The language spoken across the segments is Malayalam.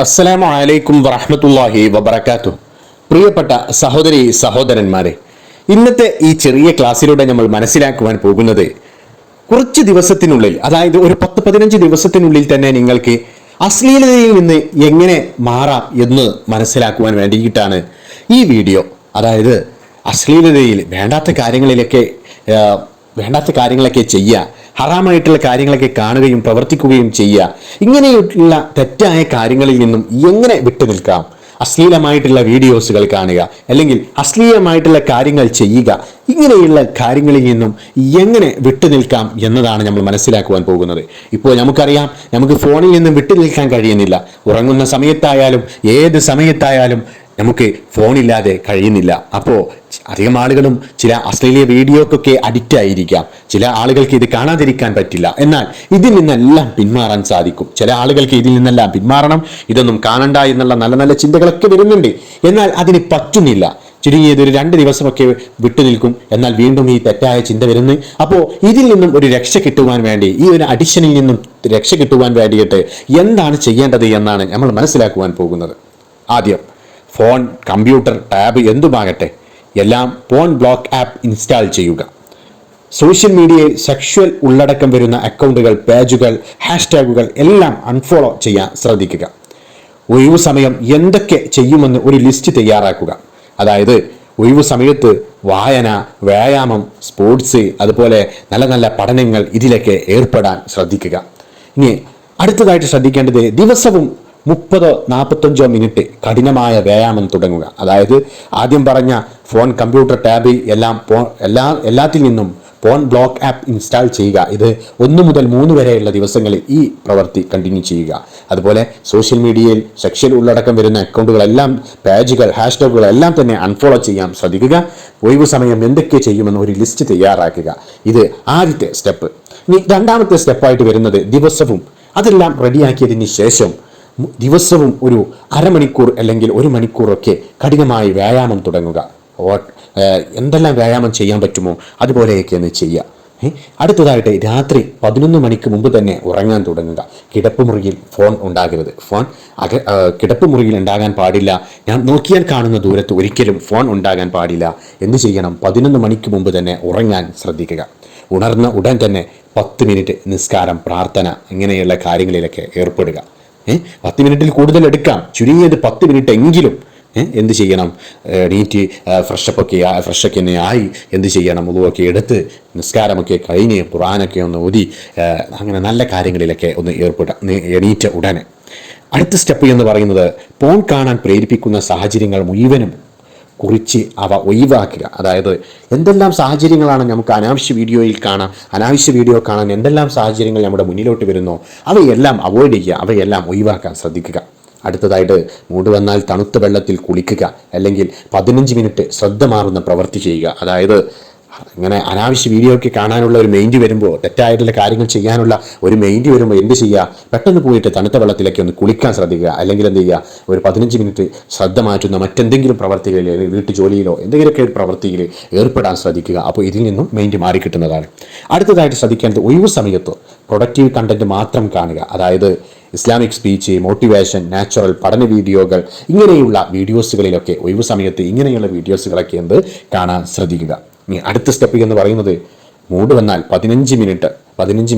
അസ്സലാമു അലൈക്കും വറഹ്മത്തുള്ളാഹി വബറകാതുഹു. പ്രിയപ്പെട്ട സഹോദരി സഹോദരന്മാരെ, ഇന്നത്തെ ഈ ചെറിയ ക്ലാസ്സിലൂടെ നമ്മൾ മനസ്സിലാക്കുവാൻ പോകുന്നത് കുറച്ച് ദിവസത്തിനുള്ളിൽ, അതായത് ഒരു 10-15 ദിവസത്തിനുള്ളിൽ തന്നെ നിങ്ങൾക്ക് അശ്ലീലതയിൽ നിന്ന് എങ്ങനെ മാറാം എന്ന് മനസ്സിലാക്കുവാൻ വേണ്ടിയിട്ടാണ് ഈ വീഡിയോ. അതായത് അശ്ലീലതയിൽ വേണ്ടാത്ത കാര്യങ്ങളൊക്കെ ചെയ്യുക, ഹറാമായിട്ടുള്ള കാര്യങ്ങളൊക്കെ കാണുകയും പ്രവർത്തിക്കുകയും ചെയ്യുക, ഇങ്ങനെയുള്ള തെറ്റായ കാര്യങ്ങളിൽ നിന്നും എങ്ങനെ വിട്ടുനിൽക്കാം, അശ്ലീലമായിട്ടുള്ള വീഡിയോസുകൾ കാണുക അല്ലെങ്കിൽ അശ്ലീലമായിട്ടുള്ള കാര്യങ്ങൾ ചെയ്യുക, ഇങ്ങനെയുള്ള കാര്യങ്ങളിൽ നിന്നും എങ്ങനെ വിട്ടുനിൽക്കാം എന്നതാണ് നമ്മൾ മനസ്സിലാക്കുവാൻ പോകുന്നത്. ഇപ്പോൾ നമുക്കറിയാം, നമുക്ക് ഫോണിൽ നിന്നും വിട്ടുനിൽക്കാൻ കഴിയുന്നില്ല. ഉറങ്ങുന്ന സമയത്തായാലും ഏത് സമയത്തായാലും നമുക്ക് ഫോണില്ലാതെ കഴിയുന്നില്ല. അപ്പോൾ അധികം ആളുകളും ചില അശ്ലീല വീഡിയോക്കൊക്കെ അഡിക്റ്റ് ആയിരിക്കാം. ചില ആളുകൾക്ക് ഇത് കാണാതിരിക്കാൻ പറ്റില്ല. എന്നാൽ ഇതിൽ നിന്നെല്ലാം പിന്മാറാൻ സാധിക്കും. ചില ആളുകൾക്ക് ഇതിൽ നിന്നെല്ലാം പിന്മാറണം, ഇതൊന്നും കാണണ്ട എന്നുള്ള നല്ല നല്ല ചിന്തകളൊക്കെ വരുന്നുണ്ട്. എന്നാൽ അതിന് പറ്റുന്നില്ല. ചുരുങ്ങിയത് ഒരു 2 ദിവസമൊക്കെ വിട്ടുനിൽക്കും, എന്നാൽ വീണ്ടും ഈ തെറ്റായ ചിന്ത വരുന്നു. അപ്പോൾ ഇതിൽ നിന്നും ഒരു രക്ഷ കിട്ടുവാൻ വേണ്ടി, ഈ ഒരു അഡിക്ഷനിൽ നിന്നും രക്ഷ കിട്ടുവാൻ വേണ്ടിയിട്ട് എന്താണ് ചെയ്യേണ്ടത് എന്നാണ് നമ്മൾ മനസ്സിലാക്കുവാൻ പോകുന്നത്. ആദ്യം ഫോൺ, കമ്പ്യൂട്ടർ, ടാബ് എന്തുമാകട്ടെ എല്ലാം ഫോൺ ബ്ലോക്ക് ആപ്പ് ഇൻസ്റ്റാൾ ചെയ്യുക. സോഷ്യൽ മീഡിയയിൽ സെക്ഷൽ ഉള്ളടക്കം വരുന്ന അക്കൗണ്ടുകൾ, പേജുകൾ, ഹാഷ്ടാഗുകൾ എല്ലാം അൺഫോളോ ചെയ്യാൻ ശ്രദ്ധിക്കുക. ഒഴിവു സമയം എന്തൊക്കെ ചെയ്യുമെന്ന് ഒരു ലിസ്റ്റ് തയ്യാറാക്കുക. അതായത് ഒഴിവു സമയത്ത് വായന, വ്യായാമം, സ്പോർട്സ്, അതുപോലെ നല്ല നല്ല പഠനങ്ങൾ, ഇതിലൊക്കെ ഏർപ്പെടാൻ ശ്രദ്ധിക്കുക. ഇനി അടുത്തതായിട്ട് ശ്രദ്ധിക്കേണ്ടത് ദിവസവും 30-45 മിനിറ്റ് കഠിനമായ വ്യായാമം തുടങ്ങുക. അതായത് ആദ്യം പറഞ്ഞ ഫോൺ, കമ്പ്യൂട്ടർ, ടാബ് എല്ലാത്തിൽ നിന്നും ഫോൺ ബ്ലോക്ക് ആപ്പ് ഇൻസ്റ്റാൾ ചെയ്യുക. ഇത് 1 മുതൽ 3 വരെയുള്ള ദിവസങ്ങളിൽ ഈ പ്രവൃത്തി കണ്ടിന്യൂ ചെയ്യുക. അതുപോലെ സോഷ്യൽ മീഡിയയിൽ സെക്ഷൽ ഉള്ളടക്കം വരുന്ന അക്കൗണ്ടുകളെല്ലാം, പേജുകൾ, ഹാഷ്ടാഗുകൾ എല്ലാം തന്നെ അൺഫോളോ ചെയ്യാൻ ശ്രദ്ധിക്കുക. ഒഴിവു സമയം എന്തൊക്കെ ചെയ്യുമെന്ന് ഒരു ലിസ്റ്റ് തയ്യാറാക്കുക. ഇത് ആദ്യത്തെ സ്റ്റെപ്പ്. ഇനി രണ്ടാമത്തെ സ്റ്റെപ്പായിട്ട് വരുന്നത് ദിവസവും അതെല്ലാം റെഡിയാക്കിയതിന് ശേഷം ദിവസവും ഒരു അരമണിക്കൂർ അല്ലെങ്കിൽ 1 മണിക്കൂറൊക്കെ കഠിനമായി വ്യായാമം തുടങ്ങുക. എന്തെല്ലാം വ്യായാമം ചെയ്യാൻ പറ്റുമോ അതുപോലെയൊക്കെ ഒന്ന് ചെയ്യുക. അടുത്തതായിട്ട് രാത്രി 11 മണിക്ക് മുമ്പ് തന്നെ ഉറങ്ങാൻ തുടങ്ങുക. കിടപ്പുമുറിയിൽ ഫോൺ ഉണ്ടാകരുത്. ഫോൺ കിടപ്പുമുറിയിൽ ഉണ്ടാകാൻ പാടില്ല. ഞാൻ നോക്കിയാൽ കാണുന്ന ദൂരത്ത് ഒരിക്കലും ഫോൺ ഉണ്ടാകാൻ പാടില്ല. എന്ത് ചെയ്യണം? 11 മണിക്ക് മുമ്പ് തന്നെ ഉറങ്ങാൻ ശ്രദ്ധിക്കുക. ഉണർന്ന ഉടൻ തന്നെ 10 മിനിറ്റ് നിസ്കാരം, പ്രാർത്ഥന, ഇങ്ങനെയുള്ള കാര്യങ്ങളിലൊക്കെ ഏർപ്പെടുക. 10 മിനിറ്റിൽ കൂടുതൽ എടുക്കാം. ചുരുങ്ങിയത് 10 മിനിറ്റ് എങ്കിലും എന്ത് ചെയ്യണം? എണീറ്റ് ഫ്രഷൊക്കെ ആയി എന്ത് ചെയ്യണം? ഉളുവൊക്കെ എടുത്ത് നിസ്കാരമൊക്കെ കഴിഞ്ഞ് ഖുർആനൊക്കെ ഒന്ന് ഓതി അങ്ങനെ നല്ല കാര്യങ്ങളിലൊക്കെ ഒന്ന് എണീറ്റ ഉടനെ. അടുത്ത സ്റ്റെപ്പ് എന്ന് പറയുന്നത് ഫോൺ കാണാൻ പ്രേരിപ്പിക്കുന്ന സാഹചര്യങ്ങൾ മുഴുവനും കുറിച്ച് അവ ഒഴിവാക്കുക. അതായത് എന്തെല്ലാം സാഹചര്യങ്ങളാണ് നമുക്ക് അനാവശ്യ വീഡിയോ കാണാൻ എന്തെല്ലാം സാഹചര്യങ്ങൾ നമ്മുടെ മുന്നിലോട്ട് വരുന്നോ അവയെല്ലാം അവോയ്ഡ് ചെയ്യുക, അവയെല്ലാം ഒഴിവാക്കാൻ ശ്രദ്ധിക്കുക. അടുത്തതായിട്ട് മൂഡ് വന്നാൽ തണുത്ത വെള്ളത്തിൽ കുളിക്കുക, അല്ലെങ്കിൽ 15 മിനിറ്റ് ശ്രദ്ധ മാറുന്ന പ്രവൃത്തി ചെയ്യുക. അതായത് ഇങ്ങനെ അനാവശ്യ വീഡിയോ ഒക്കെ കാണാനുള്ള ഒരു മൈൻഡ് വരുമ്പോൾ, തെറ്റായിട്ടുള്ള കാര്യങ്ങൾ ചെയ്യാനുള്ള ഒരു മൈൻഡ് വരുമ്പോൾ എന്ത് ചെയ്യുക? പെട്ടെന്ന് പോയിട്ട് തണുത്ത വെള്ളത്തിലേക്ക് ഒന്ന് കുളിക്കാൻ ശ്രദ്ധിക്കുക. അല്ലെങ്കിൽ എന്ത് ചെയ്യുക? ഒരു 15 മിനിറ്റ് ശ്രദ്ധ മാറ്റുന്ന മറ്റെന്തെങ്കിലും പ്രവർത്തികളിൽ, വീട്ടു ജോലിയിലോ എന്തെങ്കിലുമൊക്കെ ഒരു പ്രവൃത്തിയിൽ ഏർപ്പെടാൻ ശ്രദ്ധിക്കുക. അപ്പോൾ ഇതിൽ നിന്നും മൈൻഡ് മാറിക്കിട്ടുന്നതാണ്. അടുത്തതായിട്ട് ശ്രദ്ധിക്കേണ്ടത് ഒഴിവു സമയത്ത് പ്രൊഡക്റ്റീവ് കണ്ടന്റ് മാത്രം കാണുക. അതായത് ഇസ്ലാമിക് സ്പീച്ച്, മോട്ടിവേഷൻ, നാച്ചുറൽ പഠന വീഡിയോകൾ, ഇങ്ങനെയുള്ള വീഡിയോസുകളിലൊക്കെ ഒഴിവു സമയത്ത് ഇങ്ങനെയുള്ള വീഡിയോസുകളൊക്കെ കാണാൻ ശ്രദ്ധിക്കുക. ഇനി അടുത്ത സ്റ്റെപ്പ് എന്ന് പറയുന്നത് മൂഡ് വന്നാൽ 15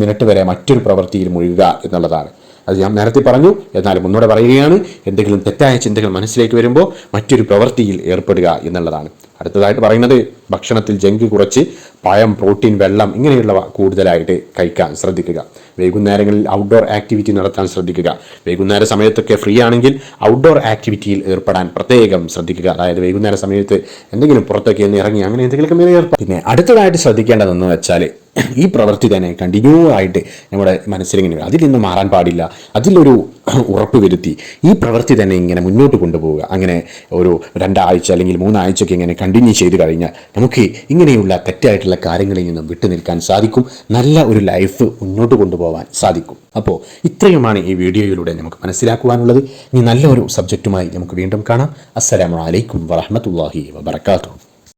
മിനിറ്റ് വരെ മറ്റൊരു പ്രവൃത്തിയിൽ മുഴുകുക എന്നുള്ളതാണ്. അത് ഞാൻ നേരത്തെ പറഞ്ഞു, എന്നാലും ഒന്നുകൂടെ പറയുകയാണ്. എന്തെങ്കിലും തെറ്റായ ചിന്തകൾ മനസ്സിലേക്ക് വരുമ്പോൾ മറ്റൊരു പ്രവൃത്തിയിൽ ഏർപ്പെടുക എന്നുള്ളതാണ്. അടുത്തതായിട്ട് പറയുന്നത് ഭക്ഷണത്തിൽ ജങ്ക് കുറച്ച് പഴം, പ്രോട്ടീൻ, വെള്ളം ഇങ്ങനെയുള്ളവ കൂടുതലായിട്ട് കഴിക്കാൻ ശ്രദ്ധിക്കുക. വൈകുന്നേരങ്ങളിൽ ഔട്ട്ഡോർ ആക്ടിവിറ്റി നടത്താൻ ശ്രദ്ധിക്കുക. വൈകുന്നേര സമയത്തൊക്കെ ഫ്രീ ആണെങ്കിൽ ഔട്ട്ഡോർ ആക്ടിവിറ്റിയിൽ ഏർപ്പെടാൻ പ്രത്യേകം ശ്രദ്ധിക്കുക. അതായത് വൈകുന്നേര സമയത്ത് എന്തെങ്കിലും പുറത്തൊക്കെ ഒന്ന് ഇറങ്ങി അങ്ങനെ എന്തെങ്കിലുമൊക്കെ ഏർപ്പെടും. പിന്നെ അടുത്തതായിട്ട് ശ്രദ്ധിക്കേണ്ടതെന്ന് വെച്ചാൽ ഈ പ്രവൃത്തി തന്നെ കണ്ടിന്യൂ ആയിട്ട് നമ്മുടെ മനസ്സിലിങ്ങനെ വരും. അതിൽ നിന്ന് മാറാൻ പാടില്ല. അതിലൊരു ഉറപ്പ് വരുത്തി ഈ പ്രവൃത്തി തന്നെ ഇങ്ങനെ മുന്നോട്ട് കൊണ്ടുപോവുക. അങ്ങനെ ഒരു 2 ആഴ്ച അല്ലെങ്കിൽ 3 ആഴ്ചയൊക്കെ ഇങ്ങനെ കണ്ടിന്യൂ ചെയ്ത് കഴിഞ്ഞാൽ നമുക്ക് ഇങ്ങനെയുള്ള തെറ്റായിട്ടുള്ള കാര്യങ്ങളിൽ നിന്നും വിട്ടുനിൽക്കാൻ സാധിക്കും. നല്ല ഒരു ലൈഫ് മുന്നോട്ട് കൊണ്ടുപോകാൻ സാധിക്കും. അപ്പോൾ ഇത്രയുമാണ് ഈ വീഡിയോയിലൂടെ നമുക്ക് മനസ്സിലാക്കുവാനുള്ളത്. ഇനി നല്ലൊരു സബ്ജക്റ്റുമായി നമുക്ക് വീണ്ടും കാണാം. അസ്സലാമു അലൈക്കും വറഹ്മത്തുള്ളാഹി വബറകാതുഹു.